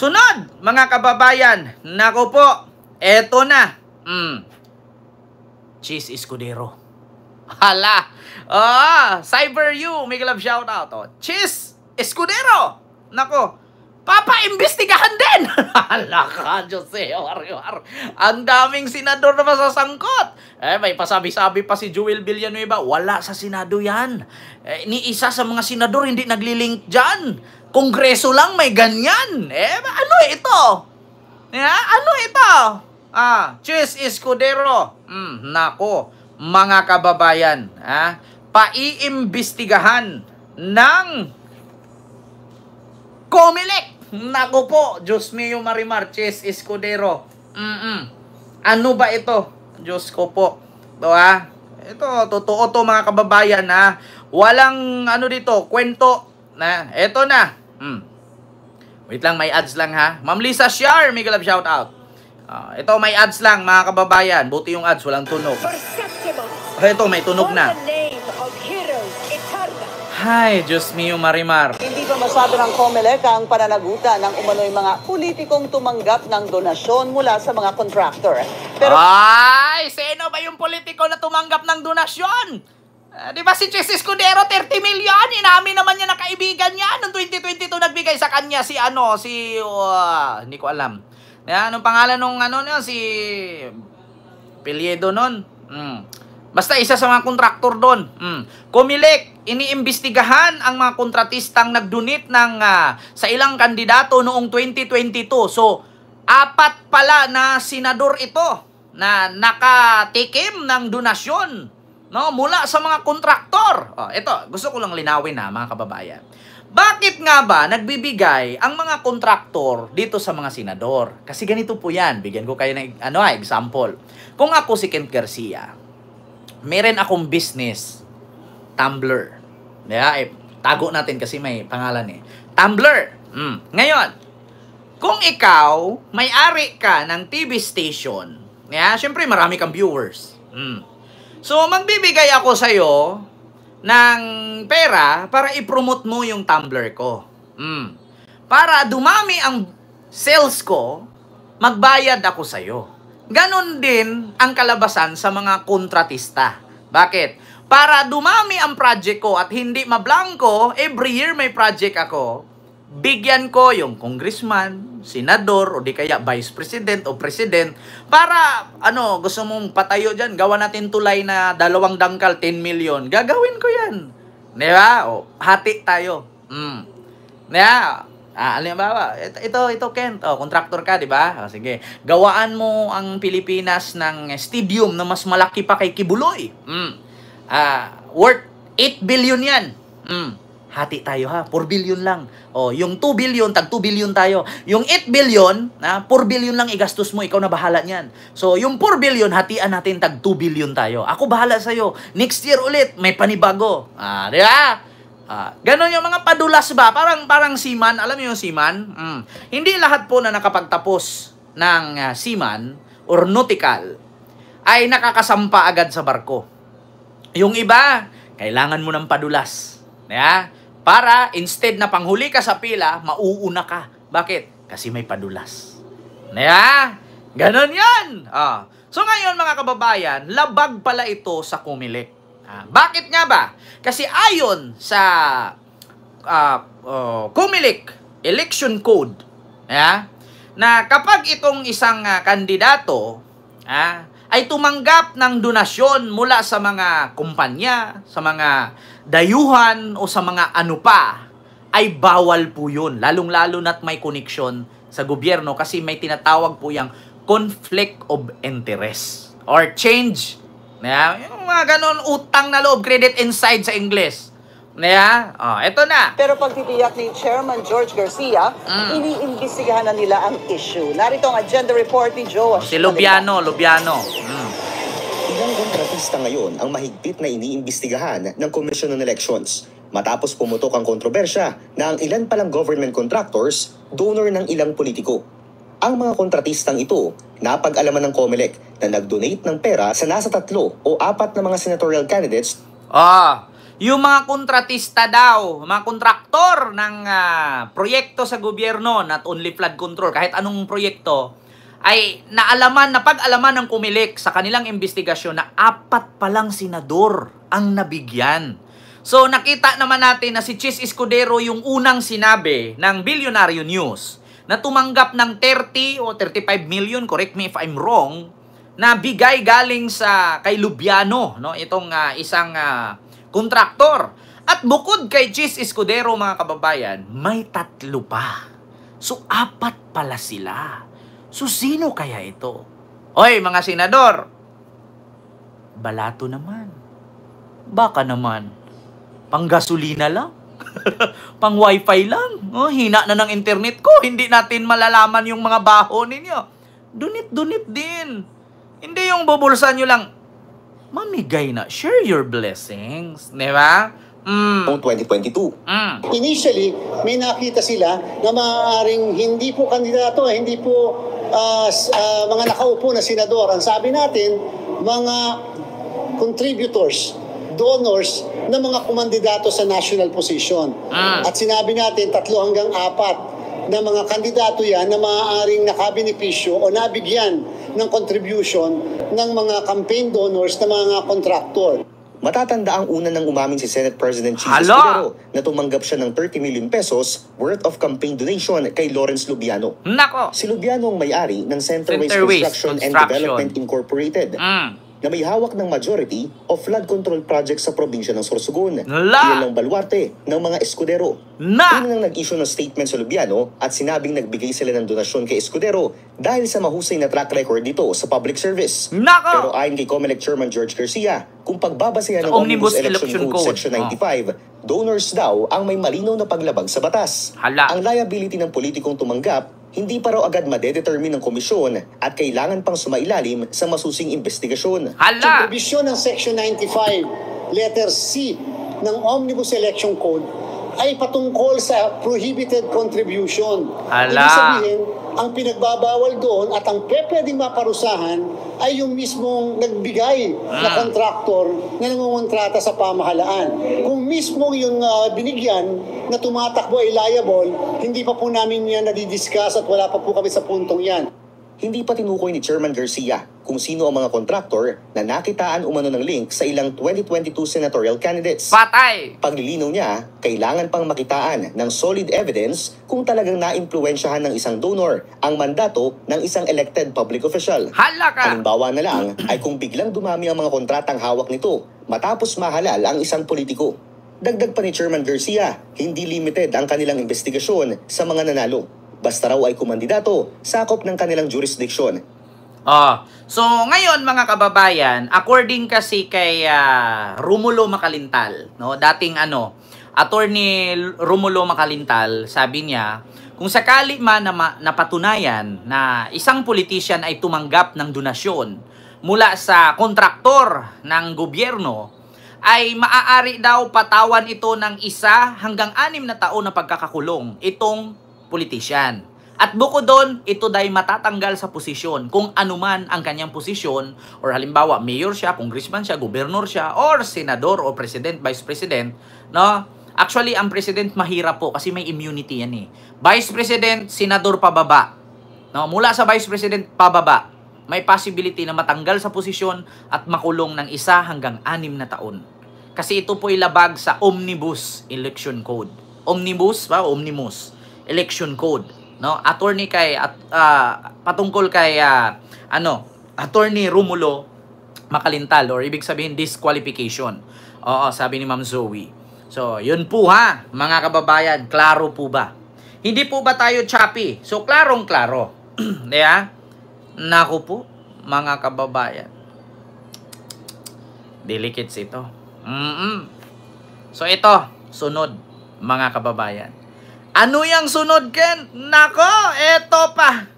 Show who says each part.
Speaker 1: Sunod, mga kababayan, nako po, eto na. Cheese Escudero. Hala. Cyber you, may love shoutout. Cheese Escudero. Nako, papa-imbestigahan din. Hala ka, Jose. Ang daming senador na masasangkot. May pasabi-sabi pa si Joel Villanueva, wala sa Senado yan. Ni isa sa mga senador hindi naglilink dyan. Kongreso lang may ganyan. Ano ito? Ano ito? Cheese Escudero. Nako, mga kababayan, paiimbestigahan ng Comelec. Nako po, Diyos mio Marimar, Cheese Escudero. Ano ba ito? Diyos ko po. Ito, totoo to mga kababayan, walang ano dito, kwento. Ito na. Wait lang, may ads lang ha. Ma'am Lisa Shar, may galab shout out. Ito, may ads lang mga kababayan. Buti yung ads, walang tunog. Ito, may tunog na. Hi, Diyos mio Marimar.
Speaker 2: Hindi pa masabi ng Comelec ang pananagutan ng umano'y mga politikong tumanggap ng donasyon mula sa mga contractor. Pero
Speaker 1: sino ba yung politiko na tumanggap ng donasyon? Di ba si Cheese Escudero, 30 million? Inamin naman niya na kaibigan niya. Noong 2022, nagbigay sa kanya hindi ko alam. Anong pangalan nung si Piliedo nun? Basta isa sa mga kontraktor doon. Comelec, iniimbestigahan ang mga kontratistang nagdonate sa ilang kandidato noong 2022. So, 4 pala na senador ito na nakatikim ng donasyon mula sa mga kontraktor. Ito, gusto ko lang linawin mga kababayan. Bakit nga ba nagbibigay ang mga kontraktor dito sa mga senador? Kasi ganito po yan. Bigyan ko kayo ng example. Kung ako si Kent Garcia, meron akong business, Tumblr. Tago natin kasi may pangalan Tumblr. Ngayon, kung ikaw, may-ari ka ng TV station, syempre marami kang viewers. So, magbibigay ako sa'yo ng pera para i-promote mo yung Tumblr ko. Para dumami ang sales ko, magbayad ako sa'yo. Ganon din ang kalabasan sa mga kontratista. Bakit? Para dumami ang project ko at hindi mablangko, every year may project ako, bigyan ko yung congressman, senador, o di kaya vice president o president, para, gusto mong patayo dyan, gawa natin tulay na 2 dangkal, 10 million. Gagawin ko yan. Di ba? Hati tayo. Halimbawa, ito Kent, contractor ka, di ba? Sige, gawaan mo ang Pilipinas ng stadium na mas malaki pa kay Kibuloy. Worth 8 billion yan. Hati tayo 4 billion lang. Yung 2 billion, tag 2 billion tayo. Yung 8 billion, 4 billion lang igastos mo, ikaw na bahala niyan. So, yung 4 billion, hatian natin, tag 2 billion tayo. Ako bahala sa'yo. Next year ulit, may panibago. Di ba? Ganon yung mga padulas ba? Parang seaman. Alam mo yung seaman? Hindi lahat po na nakapagtapos ng seaman or nautical ay nakakasampa agad sa barko. Yung iba, kailangan mo ng padulas. Para instead na panghuli ka sa pila, mauuna ka. Bakit? Kasi may padulas. Ganon yan. So ngayon mga kababayan, labag pala ito sa Comelec. Bakit nga ba? Kasi ayon sa Comelec Election Code, na kapag itong isang kandidato ay tumanggap ng donasyon mula sa mga kumpanya, sa mga dayuhan o sa mga ay bawal po yun. Lalong-lalo na't may connection sa gobyerno kasi may tinatawag po yung conflict of interest or change. Yung mga ganon, utang na loob, credit inside sa English. Ito na.
Speaker 2: Pero pagtitiyak ni Chairman George Garcia, iniimbestigahan na nila ang issue. Narito ang agenda report ni Joe.
Speaker 1: Si Lubiano.
Speaker 3: Ilang kontratista ngayon ang mahigpit na iniimbestigahan ng Commission on Elections matapos pumutok ang kontrobersya na ang ilan palang government contractors donor ng ilang politiko. Ang mga kontratistang ito napag-alaman ng Comelec na nag-donate ng pera sa nasa 3 o 4 na mga senatorial candidates.
Speaker 1: yung mga kontratista daw, mga kontraktor ng proyekto sa gobyerno, not only flood control, kahit anong proyekto, ay napag-alaman ng Comelec sa kanilang investigasyon na 4 palang senador ang nabigyan. So nakita naman natin na si Chis Escudero yung unang sinabi ng Bilyonaryo News na tumanggap ng 30 o 35 million, correct me if I'm wrong, na bigay galing sa kay Lubiano, no? Itong isang kontraktor. At bukod kay Chis Escudero, mga kababayan, may 3 pa. So 4 pala sila. So sino kaya ito? Oy, mga senador, balato naman. Baka naman pang gasolina lang. Pang wifi lang. Oh, hina na ng internet ko. Hindi natin malalaman yung mga baho ninyo. Dunit-dunit din. Hindi yung bubulsa nyo lang. Mamigay na. Share your blessings. Di ba?
Speaker 3: Noong 2022.
Speaker 4: Initially, may nakita sila na maaaring hindi po kandidato, hindi po mga nakaupo na senador. Ang sabi natin, mga contributors, donors na mga kumandidato sa national position. At sinabi natin 3 hanggang 4 na mga kandidato yan na maaaring nakabenepisyo o nabigyan ng contribution ng mga campaign donors na mga kontraktor.
Speaker 3: Matatanda ang una ng umamin si Senate President Chis Escudero na tumanggap siya ng 30 million pesos worth of campaign donation kay Lawrence Lubiano.
Speaker 1: Nako!
Speaker 3: Si Lubiano ang may-ari ng Centerways Construction and Development Incorporated na may hawak ng majority of flood control projects sa probinsya ng Sorsogon. Iyan ang baluarte ng mga Escudero. Una nang nag-issue ng statement sa Lubiano at sinabing nagbigay sila ng donasyon kay Escudero dahil sa mahusay na track record dito sa public service. Pero ayon kay Comelec Chairman George Garcia, kung pagbabasehan ng Omnibus Election Code Section 95, donors daw ang may malinaw na paglabag sa batas. Ang liability ng politikong tumanggap hindi pa raw agad madedetermine ng komisyon at kailangan pang sumailalim sa masusing investigasyon.
Speaker 4: Sa provision ng Section 95, letter C ng Omnibus Election Code ay patungkol sa prohibited contribution. Ibig sabihin, ang pinagbabawal doon at ang pwedeng maparusahan ay yung mismong nagbigay na kontraktor na nangungontrata sa pamahalaan. Kung mismong yung binigyan na tumatakbo ay liable, hindi pa po namin yan nadidiscuss at wala pa po kami sa puntong yan.
Speaker 3: Hindi pa tinukoy ni Chairman Garcia kung sino ang mga kontraktor na nakitaan umano ng link sa ilang 2022 senatorial candidates.
Speaker 1: Patay!
Speaker 3: Paglilinaw niya, kailangan pang makitaan ng solid evidence kung talagang naimpluwensyahan ng isang donor ang mandato ng isang elected public official. Halimbawa na lang ay kung biglang dumami ang mga kontratang hawak nito matapos mahalal ang isang politiko. Dagdag pa ni Chairman Garcia, hindi limited ang kanilang investigasyon sa mga nanalo. Basta raw ay kumandidato, sakop ng kanilang jurisdiction.
Speaker 1: So ngayon mga kababayan, according kasi kay Romulo Macalintal, no, dating Attorney Romulo Macalintal, sabi niya, kung sakali man na napatunayan na isang politician ay tumanggap ng donasyon mula sa kontraktor ng gobyerno, ay maaari daw patawan ito ng 1 hanggang 6 na taon na pagkakakulong itong politician. At bukod doon, ito dahil matatanggal sa posisyon kung anuman ang kanyang posisyon, or halimbawa mayor siya, congressman siya, gobernur siya, or senador o president, vice president, no? Actually, ang president mahirap po kasi may immunity yan eh. Vice president, senador pababa. No, mula sa vice president pababa, may possibility na matanggal sa posisyon at makulong ng 1 hanggang 6 na taon. Kasi ito po ilabag sa Omnibus Election Code. Omnibus Election Code, no? Attorney kay patungkol kay Attorney Romulo Macalintal, or ibig sabihin disqualification. Oo, sabi ni Ma'am Zoe. So, yun po ha, mga kababayan, klaro po ba? Hindi po ba tayo choppy? So, klarong-klaro. Diba? Naku po, mga kababayan. Delicates ito. So, ito, sunod, mga kababayan. Ano yung sunod, Ken? Nako, eto pa.